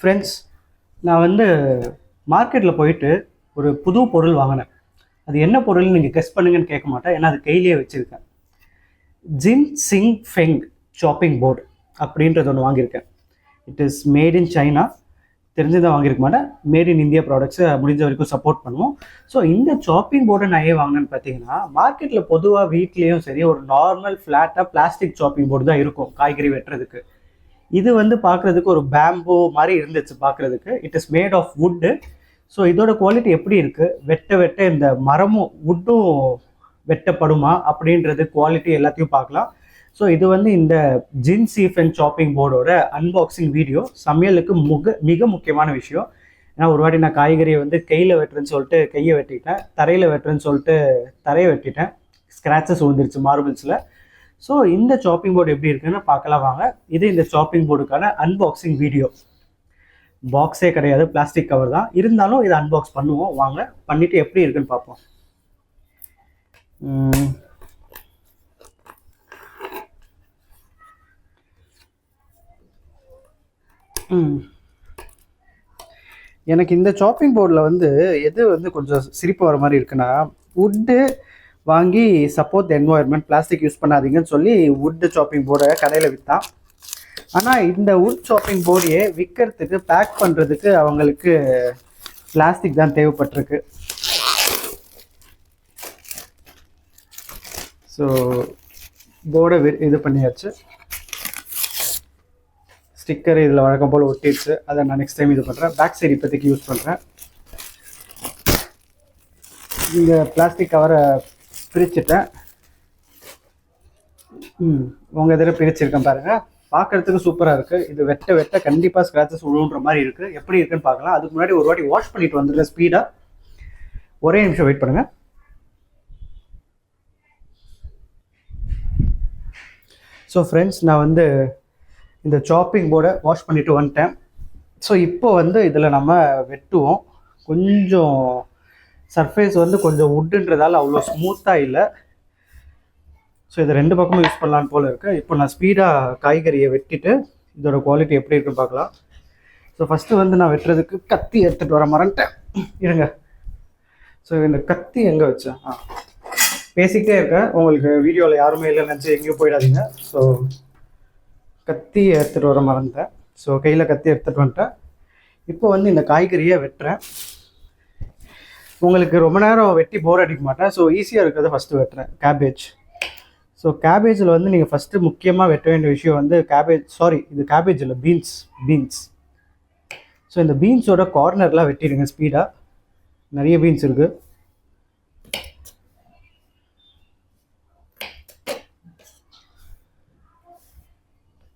Friends, நான் மார்க்கெட்டில் போயிட்டு ஒரு புது பொருள் வாங்கினேன். அது என்ன பொருள்னு நீங்கள் கெஸ் பண்ணுங்கன்னு கேட்க மாட்டேன், ஏன்னா அது கையிலேயே வச்சுருக்கேன். ஜின் சிங் ஃபெங் சாப்பிங் போர்டு அப்படின்றது ஒன்று வாங்கியிருக்கேன். It is made in China. தெரிஞ்சுதான் வாங்கியிருக்க மாட்டேன். மேட் இன் இந்தியா ப்ராடக்ட்ஸை முடிஞ்ச வரைக்கும் சப்போர்ட் பண்ணுவோம். ஸோ இந்த சாப்பிங் போர்டை நான் ஏன் வாங்கினேன்னு பார்த்தீங்கன்னா, மார்க்கெட்டில் பொதுவாக வீட்லேயும் சரி ஒரு நார்மல் ஃப்ளாட்டாக பிளாஸ்டிக் சாப்பிங் போர்டு தான் இருக்கும் காய்கறி வெட்டுறதுக்கு. இது பார்க்குறதுக்கு ஒரு பேம்போ மாதிரி இருந்துச்சு பார்க்குறதுக்கு. It is made of wood. So இதோட குவாலிட்டி எப்படி இருக்குது, வெட்ட வெட்ட இந்த மரமும் வுட்டும் வெட்டப்படுமா அப்படின்றது குவாலிட்டி எல்லாத்தையும் பார்க்கலாம். ஸோ இது இந்த ஜின் சீஃபன் சாப்பிங் போர்டோட அன்பாக்சிங் வீடியோ. சமையலுக்கு மிக முக்கியமான விஷயம். ஏன்னா ஒரு வாட்டி நான் காய்கறியை கையில் வெட்டுறேன்னு சொல்லிட்டு கையை வெட்டிட்டேன், தரையில் வெட்டுறேன்னு சொல்லிட்டு தரையை வெட்டிட்டேன். ஸ்க்ராச்சஸ் விழுந்துருச்சு மார்பிள்ஸில். ஸோ இந்த சாப்பிங் போர்டு எப்படி இருக்குன்னு பார்க்கலாம் வாங்க. இது இந்த சாப்பிங் போர்டுக்கான அன்பாக்சிங் வீடியோ. பாக்ஸே கிடையாது, பிளாஸ்டிக் கவர் தான். இருந்தாலும் இதை அன்பாக்ஸ் பண்ணுவோம் வாங்க. பண்ணிவிட்டு எப்படி இருக்குன்னு பார்ப்போம். எனக்கு இந்த சாப்பிங் போர்டில் எது கொஞ்சம் சிரிப்பு வர மாதிரி இருக்குன்னா, வுட்டு வாங்கி சப்போர்ட் என்வாயர்மெண்ட், பிளாஸ்டிக் யூஸ் பண்ணாதீங்கன்னு சொல்லி வுட்டு சாப்பிங் போர்டை கடையில் விற்றான். ஆனால் இந்த வுட் சாப்பிங் போர்டையே விற்கிறதுக்கு, பேக் பண்ணுறதுக்கு அவங்களுக்கு பிளாஸ்டிக் தான் தேவைப்பட்டிருக்கு. ஸோ போர்டை இது பண்ணியாச்சு. ஸ்டிக்கர் இதில் வழக்கம் போல் ஒட்டிடுச்சு. அதை நான் நெக்ஸ்ட் டைம் இது பண்ணுறேன். பேக் சைடு இப்போதைக்கு யூஸ் பண்ணுறேன். இந்த பிளாஸ்டிக் கவரை பிரிச்சுட்டேன். உங்கள் இதில் பிரிச்சிருக்கேன் பாருங்கள். பார்க்குறதுக்கு சூப்பராக இருக்குது. இது வெட்ட வெட்ட கண்டிப்பாக ஸ்க்ராச்சஸ் விழுன்ற மாதிரி இருக்குது. எப்படி இருக்குன்னு பார்க்கலாம். அதுக்கு முன்னாடி ஒரு வாட்டி வாஷ் பண்ணிட்டு வந்துடுறேன் ஸ்பீடாக. ஒரே நிமிஷம் வெயிட் பண்ணுங்கள். ஸோ ஃப்ரெண்ட்ஸ், நான் இந்த சாப்பிங் போர்டை வாஷ் பண்ணிவிட்டு வந்துட்டேன். ஸோ இப்போ இதில் நம்ம வெட்டுவோம். கொஞ்சம் சர்ஃபேஸ் கொஞ்சம் வுட்டுன்றதால அவ்வளோ ஸ்மூத்தாக இல்லை. ஸோ இதை ரெண்டு பக்கமும் யூஸ் பண்ணலான்னு போல் இருக்குது. இப்போ நான் ஸ்பீடாக காய்கறியை வெட்டிட்டு இதோட குவாலிட்டி எப்படி இருக்குன்னு பார்க்கலாம். ஸோ ஃபஸ்ட்டு நான் வெட்டுறதுக்கு கத்தி எடுத்துகிட்டு வர மறந்துட்டேன். இருங்க. ஸோ இந்த கத்தி எங்கே வச்சேன்? பேசிக்கிட்டே இருக்கேன், உங்களுக்கு வீடியோவில் யாருமே இல்லைன்னு நினச்சி எங்கேயும் போயிடாதீங்க. ஸோ கத்தி எடுத்துகிட்டு வர மறந்துட்டேன். ஸோ கையில் கத்தி எடுத்துகிட்டு வந்துட்டேன். இப்போ இந்த காய்கறியை வெட்டுறேன். உங்களுக்கு ரொம்ப நேரம் வெட்டி போர் அடிக்க மாட்டேன். ஸோ ஈஸியாக இருக்கிறத ஃபஸ்ட்டு வெட்டுறேன். கேபேஜ். ஸோ கேபேஜில் நீங்கள் ஃபஸ்ட்டு முக்கியமாக வெட்ட வேண்டிய விஷயம் இது கேபேஜ் இல்லை, பீன்ஸ். ஸோ இந்த பீன்ஸோட கார்னர்லாம் வெட்டிடுங்க ஸ்பீடாக. நிறைய பீன்ஸ் இருக்குது.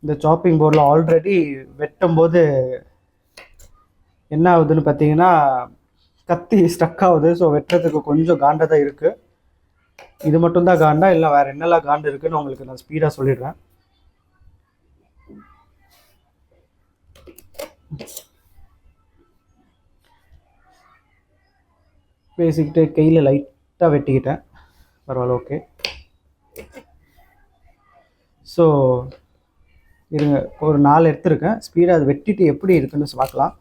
இந்த சாப்பிங் போர்டில் ஆல்ரெடி வெட்டும் போது என்ன ஆகுதுன்னு பார்த்தீங்கன்னா, கத்தி ஸ்டக் ஆகுது. ஸோ வெட்டுறதுக்கு கொஞ்சம் காண்டாக தான் இருக்குது. இது மட்டும்தான் காண்டா, இல்லை வேறு என்னெல்லாம் காண்டு இருக்குன்னு உங்களுக்கு நான் ஸ்பீடாக சொல்லிடுறேன். பேசிக்கிட்டு கையில் லைட்டாக வெட்டிக்கிட்டேன். பரவாயில்ல, ஓகே. ஸோ இருங்க, ஒரு 4 எடுத்துருக்கேன். ஸ்பீடாக அதை வெட்டிட்டு எப்படி இருக்குன்னு பார்க்கலாம்.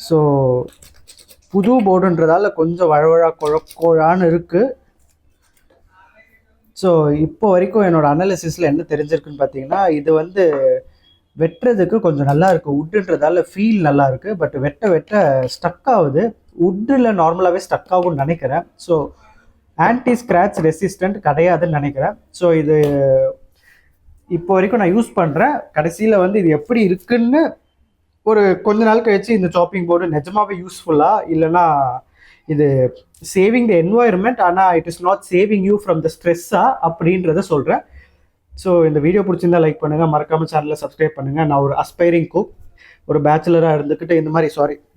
ஸோ புது போர்டுன்றதால கொஞ்சம் வழவழா குழக்கோழான்னு இருக்குது. ஸோ இப்போ வரைக்கும் என்னோடய அனாலிசிஸில் என்ன தெரிஞ்சிருக்குன்னு பார்த்தீங்கன்னா, இது வெட்டுறதுக்கு கொஞ்சம் நல்லா இருக்குது. வுட்டுன்றதால ஃபீல் நல்லா இருக்குது. பட் வெட்ட வெட்ட ஸ்டக் ஆகுது. வுட்டில் நார்மலாகவே ஸ்டக் ஆகும்னு நினைக்கிறேன். ஸோ ஆன்டி ஸ்க்ராட்ச் ரெசிஸ்டண்ட் கிடையாதுன்னு நினைக்கிறேன். ஸோ இது இப்போ வரைக்கும் நான் யூஸ் பண்ணுறேன். கடைசியில் இது எப்படி இருக்குன்னு ஒரு கொஞ்ச நாள் கழிச்சு இந்த சாப்பிங் போர்டு நிஜமாவே யூஸ்ஃபுல்லாக, இல்லைனா இது சேவிங் த என்வாயர்மெண்ட், ஆனால் it is not saving you from the ஸ்ட்ரெஸ்ஸாக அப்படின்றத சொல்கிறேன். ஸோ இந்த வீடியோ பிடிச்சிருந்தா லைக் பண்ணுங்கள், மறக்காமல் சேனலை சப்ஸ்கிரைப் பண்ணுங்கள். நான் ஒரு அஸ்பைரிங் குக், ஒரு பேச்சுலராக இருந்துக்கிட்டு இந்த மாதிரி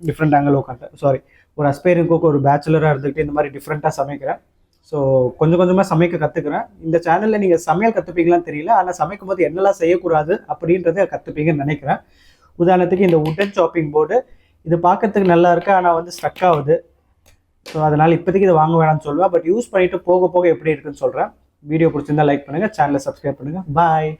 டிஃப்ரெண்ட் ஆங்கிள் உட்காந்தேன். ஒரு அஸ்பைரிங் குக், ஒரு பேச்சுலராக இருந்துக்கிட்டு இந்த மாதிரி டிஃப்ரெண்ட்டாக சமைக்கிறேன். ஸோ கொஞ்சம் கொஞ்சமாக சமைக்க கற்றுக்குறேன். இந்த சேனலில் நீங்கள் சமையல் கற்றுப்பீங்களான்னு தெரியல, ஆனால் சமைக்கும் போது என்னெல்லாம் செய்யக்கூடாது அப்படின்றத கற்றுப்பீங்கன்னு நினைக்கிறேன். உதாரணத்துக்கு இந்த வுட்டன் சாப்பிங் போர்டு, இது பார்க்கறதுக்கு நல்லா இருக்குது, ஆனால் ஸ்டக் ஆகுது. ஸோ அதனால் இப்போதைக்கு இதை வாங்க வேணாம்னு சொல்லுவேன். பட் யூஸ் பண்ணிவிட்டு போக போக எப்படி இருக்குன்னு சொல்கிறேன். வீடியோ பிடிச்சிருந்தா லைக் பண்ணுங்கள், சேனலை சப்ஸ்கிரைப் பண்ணுங்கள். பாய்.